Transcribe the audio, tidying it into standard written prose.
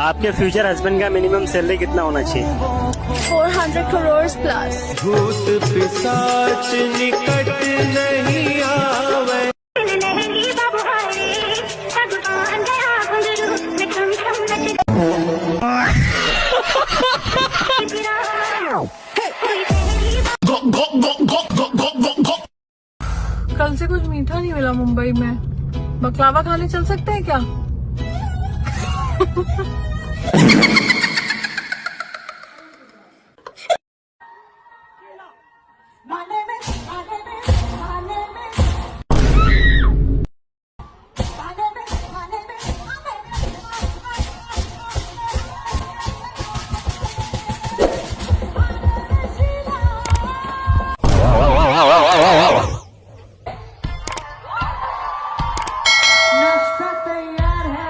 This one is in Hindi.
आपके फ्यूचर हस्बैंड का मिनिमम सैलरी कितना होना चाहिए? 400 crores plus. भूत पिशाच निकट नहीं आवे। कल से कुछ मीठा नहीं मिला मुंबई में, बकलावा खाने चल सकते हैं क्या? तैयार है